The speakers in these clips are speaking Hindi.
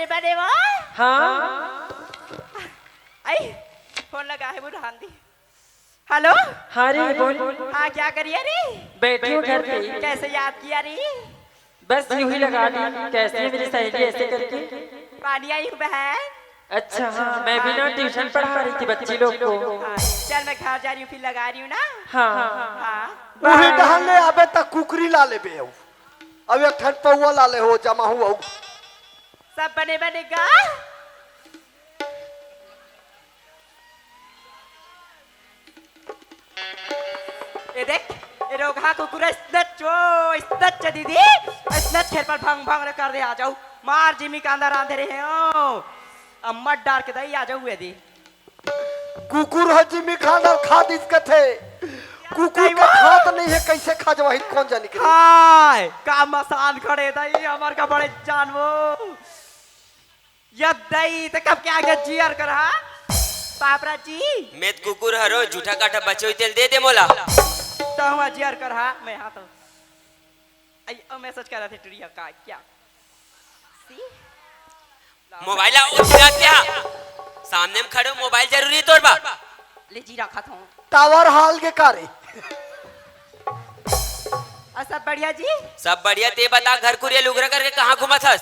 बने बने वो हाँ आई फोन लगा है बुढ़ान दी। हेलो हाँ रे बोल। हाँ क्या करिए रे? बैठी हूँ घर पे। कैसे याद किया रे? बस यूं ही लगा ली। कैसी है मेरी सहेली ऐसे करके? पानी आई हूँ बहन। अच्छा हाँ मैं भी ना ट्यूशन पढ़ा रही थी बच्ची लोग को। चल मैं घर जा रही हूँ फिर लगा रही हूँ ना। हाँ हाँ वही डहले अबे तक कुकरी ला ले बे अब एक ठन पौवा ला ले हो जमा हुआ सब बने बनेगा। ये देख ये रोगा कुकुर इस्नच दीदी इस्नच खेल पर भंग भंग रे कर दे आ जाओ मार जिमी का अंदर आंधे रहे हो अम्मट डाल के दई आ जाओ यदि कुकुर है जिमी खानदार खाद इसके थे कुकुर का खात नहीं है कैसे खा जावा कौन जाने के हाय का मसान खड़े दई हमार का बड़े जानवो यद दई ते कब क्या आगे जियर कर हा पापरा जी मैं कुकुर हरो झूठा काटा बचोई तेल दे दे मोला तो हुआ जियर कर हा मैं हां तो आई मैसेज कर रहा थे टुरिया का क्या सी मोबाइल उठा क्या सामने में खड़े मोबाइल जरूरी है तोर बा ले जी रखा था टावर हाल के कारे सब बढ़िया जी सब बढ़िया ते बता घर कुरिया लुगरा करके कहां घुमा था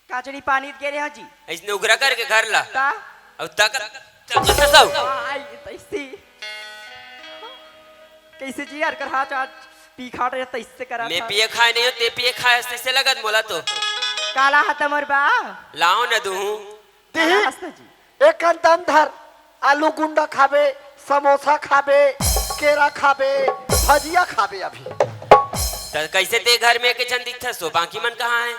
काचड़ी पानी दे रहे हो जी इसने उगरा करके घर ला ता अब तक सब आई तैसी कैसे जी यार कर हाथ आज पी खाट रहे तैसे करा मैं पिए खाए नहीं हो ते पिए खाए ऐसे लगत मोला तो काला हाथ मोर बा लाओ न दूं तेही हंसता जी एक दम धर आलू गुंडा खाबे समोसा खाबे केरा खाबे भजिया खाबे अभी तो कैसे ते घर में के जन दिखता सो बाकी मन कहां है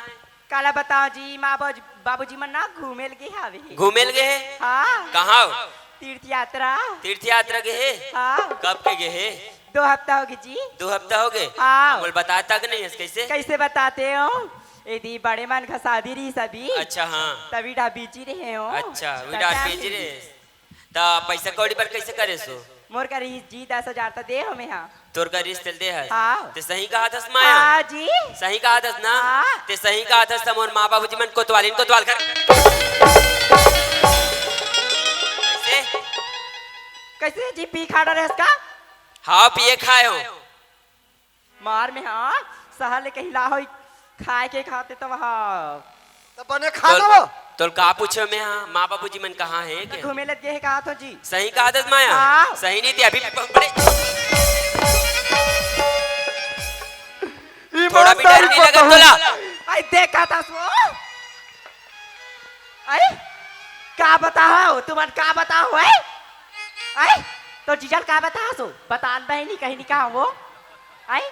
काला बताओ जी माँ बाबूजी मन ना घूमेल के हावे घूमेल गए है हाँ कहां तीर्थ यात्रा गए है हाँ कब के गए है 2 हफ्ता हो गए जी 2 हफ्ता हो गए हाँ बोल बताता कि नहीं है कैसे कैसे बताते हो यदि बड़े मन का शादी रही सभी अच्छा हाँ तभी डा बीची रहे हो अच्छा विराट भेज रे ता पैसा कौड़ी पर कैसे करे सो मोर का रही जी 10,000 तो दे हमें हाँ तोर का रिश्ते दे है हाँ। ते सही कहा था माया हाँ जी सही कहा था ना हाँ। ते सही कहा था मोर माँ बाबू जी मन कोतवाल कर कैसे कैसे जी पी खा रहे इसका हाँ पिए खाए हो मार में हाँ सहर ले कहीं ला हो खाए के खाते तो वहाँ तो बने खा लो तोल का पूछो मैं हाँ माँ बाबू जी मन कहाँ है के घूमे लग गए कहा तो जी सही कहा था माया हाँ। सही नहीं थी अभी बड़े थोड़ा भी डर नहीं लगा तोला आई देखा था सो आई का बताओ तुमन का बताओ है आई तो जीजल का बताओ सो बतान बहनी कहीं नहीं कहा वो आई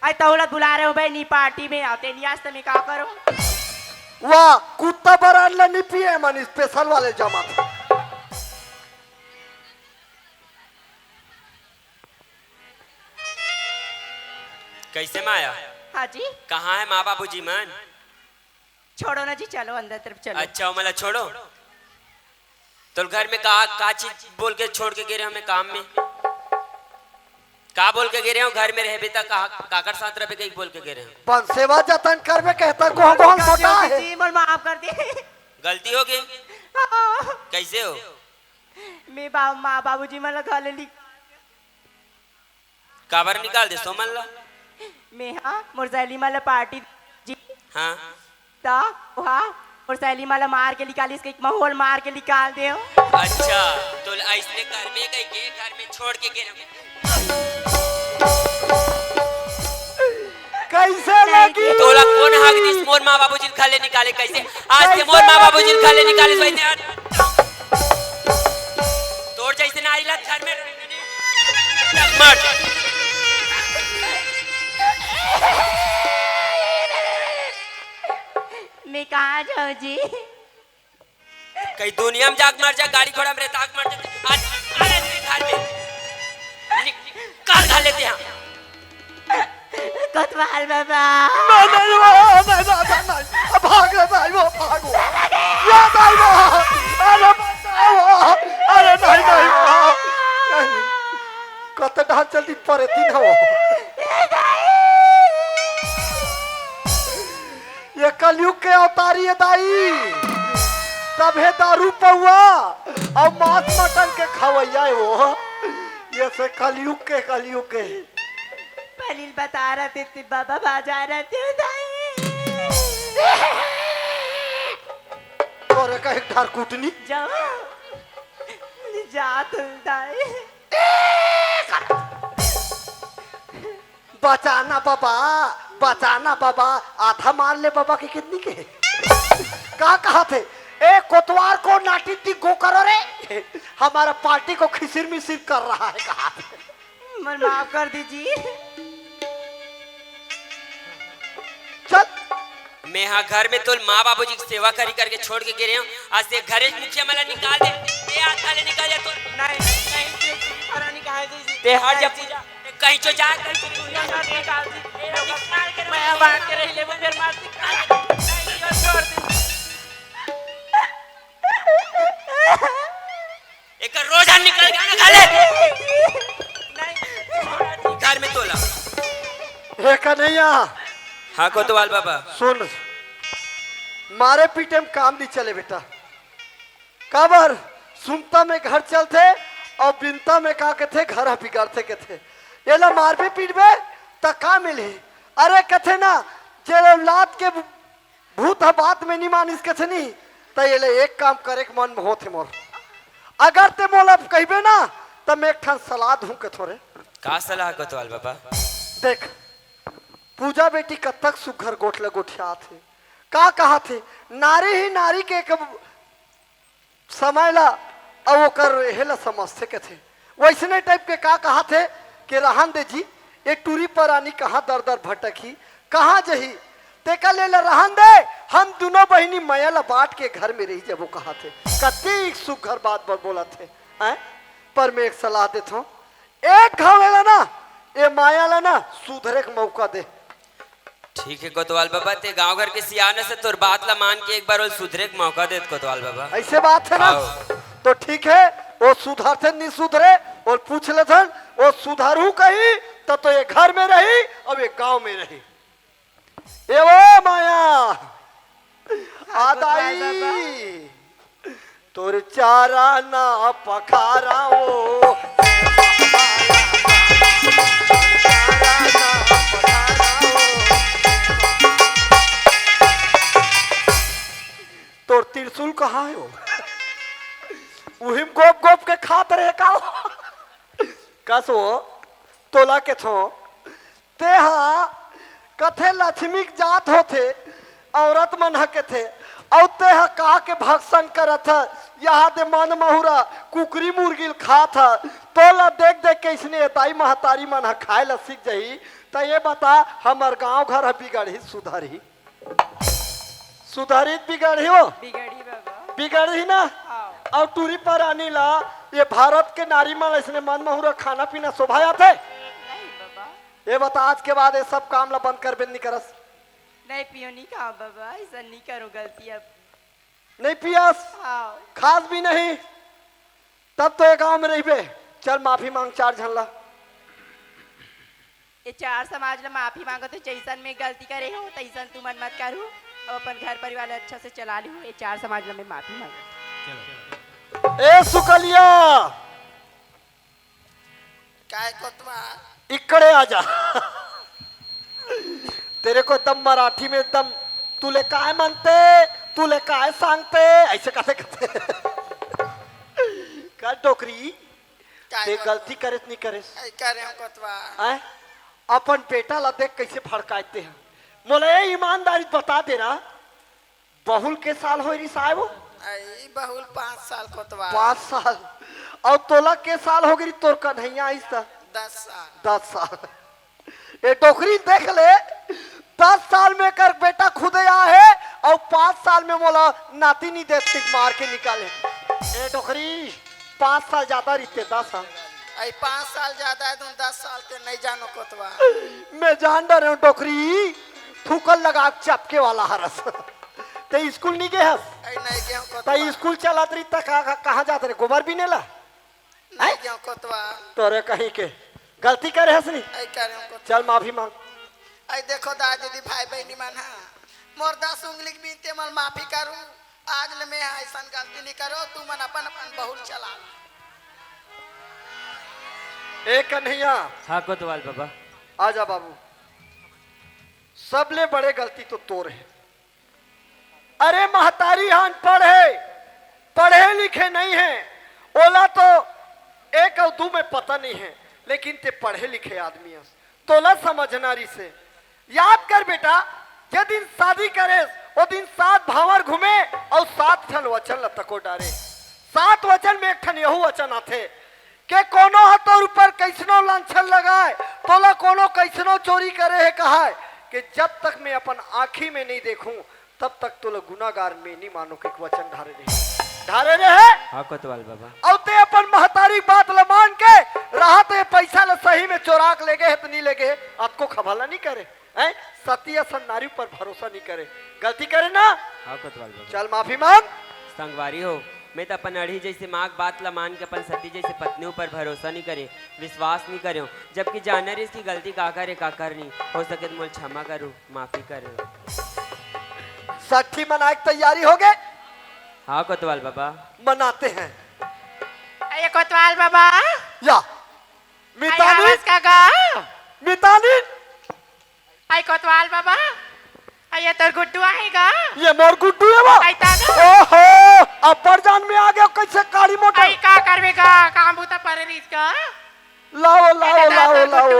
आई तौलत बुला रहे हो बहनी पार्टी में आते नहीं आज मैं क्या करूं वाह कुत्ता बरान ला नहीं पिए मन स्पेशल वाले जमा था कैसे माया हाँ जी कहाँ है माँ बाबू जी मन छोड़ो ना जी चलो अंदर तरफ चलो अच्छा मला छोड़ो तो घर में का चीज बोल के छोड़ के गिरे हमें काम में का बोल के गिरे हो घर में रहे तक काकर साथ रहे कहीं बोल के गिरे हो पन सेवा जतन करबे कहता गोहन मोटा है जी मोर माफ कर दे गलती हो गई कैसे हो मैं माँ बाबूजी मन लगा ले ली काबर निकाल दे सोमन ला मैं हाँ मोर सहेली माला पार्टी जी हाँ ता वहाँ मोर सहेली माला मार के निकाली इसके एक माहौल मार के निकाल दे अच्छा तो ऐसने घर में गई के घर में छोड़ के गिरे कैसे लगी तोला कौन हक दिस मोर माँ बाबू जी खाले निकाले कैसे आज से मोर माँ बाबू जी खाले निकाले वैसे तोड़ जैसे नारी ला घर में मत मैं कहाँ जाऊँ जी कहीं दुनिया में जाग मर जा गाड़ी घोड़ा में रहता मर जा आज अरे घर में कार खा लेते हैं कोतवाल बाबा नहीं भाग रे भाई वो भागो या भाई वो अरे बचाओ अरे नहीं कत ढाल जल्दी परे तीन हो ये कलयुग के अवतारी है दाई, तबे दारू पौआ और मांस मटन के खवैया है वो। ये से कलयुग के पहले बता रहे थे बाबा बाजा रहे थे दाई। तोरे का एक धार कूटनी जाओ जा तुम दाई। बचाना बाबा आधा मार ले बाबा की कितनी के कहा थे ए कोतवार को नाटी ती गो करो रे, हमारा पार्टी को खिसिर मिसिर कर रहा है कहा थे। मन माफ कर दीजिए। चल मैं यहाँ घर में तो माँ बाबूजी की सेवा करी करके छोड़ के गिरे हूँ। आज से घर मुखिया मला निकाल दे, ये हाथ वाले निकाल दे तो नहीं निकाल दीजिए। ते हट जा पूजा कहीं चो जा कहीं चो निकाल दीजिए। मैं बात कर रही लेकिन फिर मार छोड़ दीजिए। एक रोजा निकल गया ना खाले घर में तोला। हे कन्हैया हाँ कोतवाल बाबा सुन, मारे पीटे में काम नहीं चले बेटा। काबर सुनता में घर चलते और बिनता में का के थे घर बिगाड़ते के थे। ये ला मार भी पीटबे त का मिली। अरे कथे ना जे लात के भूत बात में नहीं मानिस के थे नहीं तो ये ले एक काम करे के मन में होते मोर। अगर ते मोला कहबे ना तो मैं एक ठन सलाह दूं के थोड़े। का सलाह कोतवाल बाबा? देख पूजा बेटी कब तक सुघर गोठले गोठिया थे का कहा थे नारी ही नारी के समय ला और वो कर हेला समझते के थे। वैसने टाइप के का कहा थे कि रहन दे जी एक टूरी पर आनी कहाँ दर दर भटकी कहाँ जही तेका ले ला रहन दे, हम दोनों बहनी माया ला बांट के घर में रही। जब वो कहा थे कते सुघर बात बोला थे पर मैं एक सलाह देता हूँ, एक घावेला ना ये माया ला ना सुधरे का मौका दे। ठीक है कोतवाल बाबा, ते गांव घर के सियाने से तोर बात ला मान के एक बार वो सुधरे का मौका दे कोतवाल बाबा। ऐसे बात है ना तो ठीक है, वो सुधरते नहीं सुधरे और पूछ लेते वो सुधारू कही तो ये घर में रही अब ये गांव में रही। ये वो माया आदाई तोर चारा ना पखारा वो तोर त्रिशूल कहाँ है वो उहिम गोप गोप के खात रहे का कसो तोला के थो ते हाँ कथे लक्ष्मी जात होते औरत मन के थे और ते हाँ कहा के भक्षण करत यहाँ दे मन महुरा कुकरी मुर्गी खा था तोला देख देख के इसने ताई महतारी मन खाए ला सीख जाही। तो ये बता हमार गांव घर बिगड़ी सुधारी बिगड़ी हो बिगड़ी बाबा बिगड़ी ना और टूरी पर आनी ला ये भारत के नारी मन इसने मन महुरा खाना पीना शोभा जाते। नहीं बाबा ये बता आज के बाद ये सब काम ला बंद कर बे नहीं करस नहीं पियो नहीं कहा बाबा ऐसा नहीं करो गलती अब नहीं पियास आओ खास भी नहीं तब तो ये गांव में रही बे। चल माफी मांग चार झल्ला ये चार समाज ला माफी मांगो तो जैसन में गलती करे हो तैसन तू मन मत करू और अपन घर परिवार अच्छा से चला ली हो। ये चार समाज ला में माफी मांगो। ए सुकलिया काय कोतवा इकड़े आजा तेरे को दम मराठी में दम तुले काय मानते तुले काय सांगते ऐसे कहते कहते का टोकरी ते गलती करे नहीं करे आई करे हम कोतवा आए अपन बेटा ला देख कैसे फड़काते हैं। मोले ईमानदारी बता दे रहा बहुल के साल हो रही साहब आई बहुल 5 साल कोतवा 5 साल और तोला के साल हो गई तोर कन्हैया इस 10 साल 10 साल ये टोकरी देख ले 10 साल में कर बेटा खुद आया है और 5 साल में बोला नाती नहीं देती मार के निकाले। ये टोकरी 5 साल ज्यादा रहते 10 साल आई 5 साल ज्यादा है तुम 10 साल के नहीं जानो कोतवा मैं जान रहा हूँ टोकरी थूकल लगा चपके वाला हरस ते स्कूल नहीं गए हस आई नहीं गया ते कोतवा स्कूल चलात रही तक कहाँ जाते रहे गोबर भी नहीं ला नहीं गया कोतवा तोरे कहीं के गलती करे हस नहीं आई करे हम कोतवा चल माफी मांग आई देखो दादी दी भाई बहनी मन हा मोर 10 उंगली के बीते मन माफी करू। आज ले मैं ऐसा गलती नहीं करो। तू मन अपन अपन बहुल चला। ए कन्हैया हाँ कोतवाल बाबा। आजा बाबू, सबले बड़े गलती तो तोर है। अरे महतारी हान पढ़े पढ़े लिखे नहीं है, ओला तो एक और दो में पता नहीं है, लेकिन ते पढ़े लिखे आदमी है। तोला समझनारी से याद कर बेटा, जे दिन शादी करे वो दिन 7 भावर घूमे और 7 ठन वचन लतको डारे। 7 वचन में एक ठन यहू वचन आथे के कोनो हतोर ऊपर कैसनो लांछन लगाए, तोला कोनो कैसनो चोरी करे है। कहा है कि जब तक मैं अपन आँखी में नहीं देखूं तब तक तोला गुनागार में नहीं मानो के वचन ढारे रहे। हाँ कोतवाल बाबा। और ते अपन महतारी बात ल मान के रहा तो ये पैसा ल सही में चोरा के ले गए है तो नहीं ले गए, आपको खबाला नहीं करे हैं। सती असन नारी पर भरोसा नहीं करे, गलती करे ना। हाँ कोतवाल बाबा। चल माफी मांग। संगवारी हो, मैं तो अपन अड़ी जैसे माँ बात ला मान के अपन सती जैसे पत्नियों पर भरोसा नहीं करे, विश्वास नहीं करे, जबकि जाना रही इसकी गलती का करे का नहीं हो सके तो मुझे क्षमा करो, माफी करो। 60 मनाए की तैयारी हो गए। हाँ कोतवाल बाबा। मनाते हैं अरे कोतवाल बाबा, या मितानी आवाज काका। मितानी आई कोतवाल बाबा, ये तोर गुड्डू आएगा। ये मोर गुड्डू है वो। आई तानो। ओहो अपर जान में आ गया कैसे काली मोटर। आई का करवेगा काम बूता पर इसका। लाओ लाओ लाओ लाओ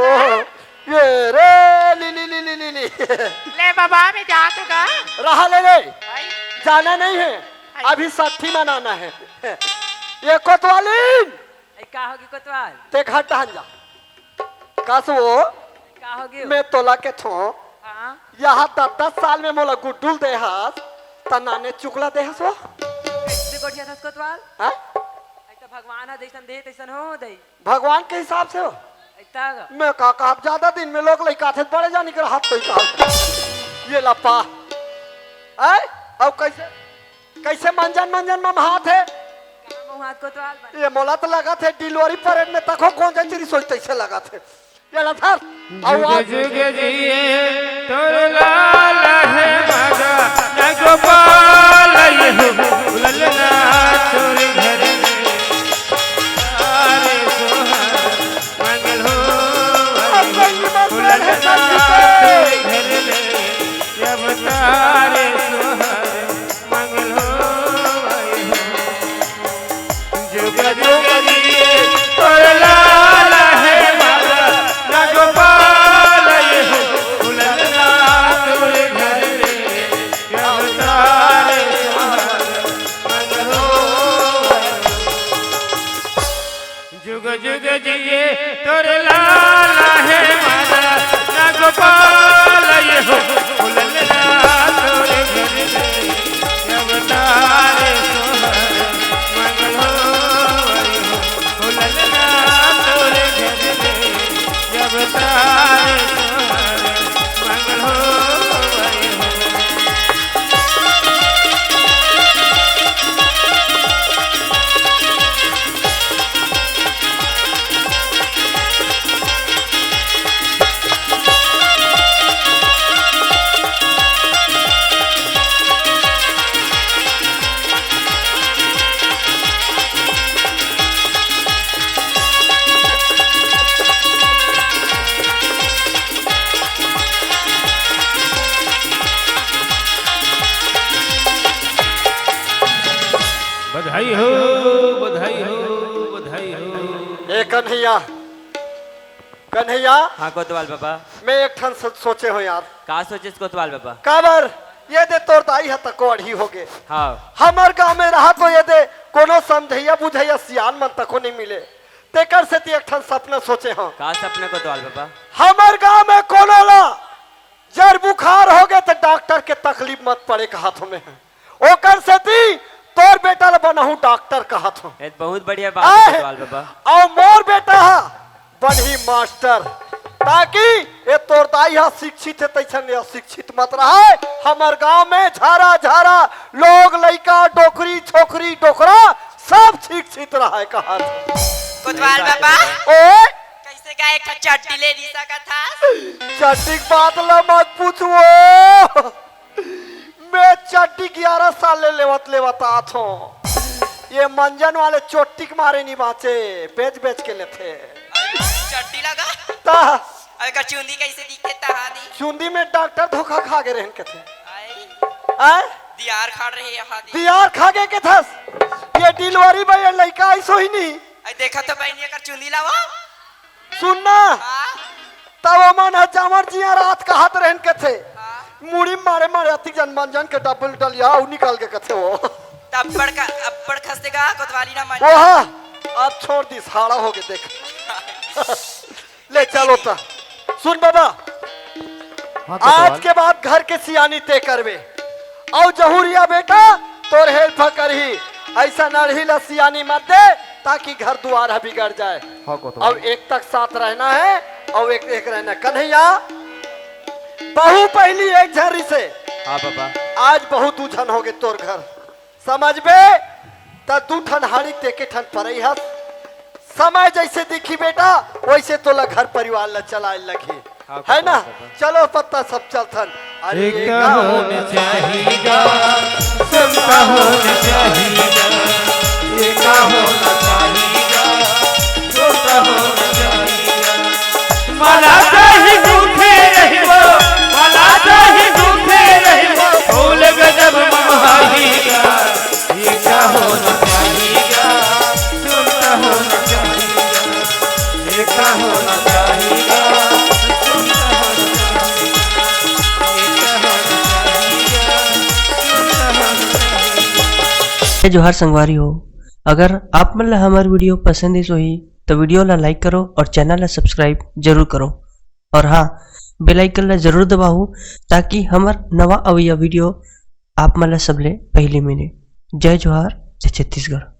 ये रे ली ली ली ली ली ली। ले बाबा मैं जा तो का। रहा ले ले, आई जाना नहीं है, अभी 60 मनाना है। ये कोतवालीन का होगी कोतवाल? ते घाट जा कसो का होगी? मैं तोला के थो हाँ यहाँ 10 साल में मोला गुड्डुल दे हास तनाने चुकला दे हस वो। कैसे कोठिया था कोतवाल? हाँ? आई तो भगवान है जैसन दे तैसन हो दे। भगवान के हिसाब से हो। ऐता मैं काका अब ज्यादा दिन में लोग लइका थे बड़े जाने के हाथ कोई का ये लपा ऐ अब कैसे कैसे मंजन मंजन में हाथ है। काम हाथ कोतवाल बन। ये मोला तो लगा थे डिलीवरी परेड में तको कौन जंजरी सोचते से लगा थे। ये लथर आवाज जुगे जिए तोर लाल है मागा न गोपाल ये हो ललना तोर घर में सारे सोहर मंगल हो ललना तोर घर में जब तारे सोहर मंगल हो जुगे जुगे जिए तोर लाल है मागा न गोपाल ये हो ललना तोर घर में जब तारे सोहर मंगल हो जुग जुग जिए तोर लाल है माला न गोपाल ये हो ललना तोर घर में जब तारे सोहर मंगल हो ललना तोर घर में जब तारे सोहर मंगल हो बधाई हो बधाई हो बधाई हो। ए कन्हैया कन्हैया हाँ कोतवाल बाबा। मैं एक ठन सोचे हो यार। का सोचे कोतवाल बाबा? काबर ये दे तोर दाई है तको अड़ी हो गए। हाँ हमार गांव में रहा तो ये दे कोनो समझैया बुझैया सियान मन तको नहीं मिले, तेकर से ती एक ठन सपना सोचे हो। का सपना कोतवाल बाबा? हमार गांव में कोनो ला जर बुखार हो गए तो डॉक्टर के तकलीफ मत पड़े के हाथों में है। ओकर से ती तोर बेटा ला बनहू डॉक्टर का हाथों। ये बहुत बढ़िया बात है कोतवाल बाबा। और मोर बेटा बनही मास्टर, ताकि ये तोर दाई हा शिक्षित है तैसन अशिक्षित मत रहा। हमार गांव में झारा झारा लोग लइका डोकरी छोकरी डोकरा सब शिक्षित रहा है। कहा कोतवाल बाबा ओ कैसे का एक चट्टी ले दी सका था। चट्टी बात ला मत पूछो, मैं चट्टी 11 साल ले लेवत आत हूँ। ये मंजन वाले चोटी के मारे नहीं बाचे, बेच बेच के लेते। चट्टी लगा ता अरे का चुंदी कैसे दिखते तहादी चुंदी में डॉक्टर धोखा खा गए रहन के थे। आई आय दियार खा रहे हैं हादी दियार खा गए के थस। ये डिलीवरी बॉय लड़का ऐसो ही नहीं। आई देखा तो बहनी का चुंदी लावा सुनना हां तब मन जामर जिया रात का हाथ रहन के थे। मुड़ी मारे मारे अति जन मंजन के डबल डलिया उ निकाल के कथे वो अब्बड़ खस्तेगा कोतवाली ना मान ओहा अब छोड़ दी साड़ा हो गए देख। ले चलो ता सुन बाबा आज के बाद घर के सियानी ते करवे और जहूरिया बेटा तोर हेल्प करही। ऐसा नरही ला सियानी मत दे ताकि घर द्वार बिगड़ जाए। और एक तक साथ रहना है और एक एक रहना। कन्हैया बहु पहली एक झरी से हाँ बाबा आज बहुत उछन हो गए तोर घर समझ बे त तू ठन हाड़ी तेके ठन परई हस। समय जैसे दिखी बेटा वैसे तो घर परिवार ला चलाए लगी है ना। चलो पत्ता सब चलथन। अरे एकता होना चाहिएगा, समता होना चाहिएगा, एकता होना चाहिएगा, समता होना चाहिएगा। मला चाही दुखे रहिबो, मला चाही दुखे रहिबो, फूल गजब महाहीगा। एकता होना चाहिएगा, समता होना चाहिएगा, एकता होना चाहिएगा, समता होना जोहार संगवारी हो। अगर आप मन ला हमार वीडियो पसंद है ही तो वीडियो ला लाइक करो और चैनल ला सब्सक्राइब जरूर करो। और हाँ बेल आइकन ला जरूर दबाओ ताकि हमार नवा अवैया वीडियो आप मन ला सबले पहले मिले। जय जोहार, जय छत्तीसगढ़।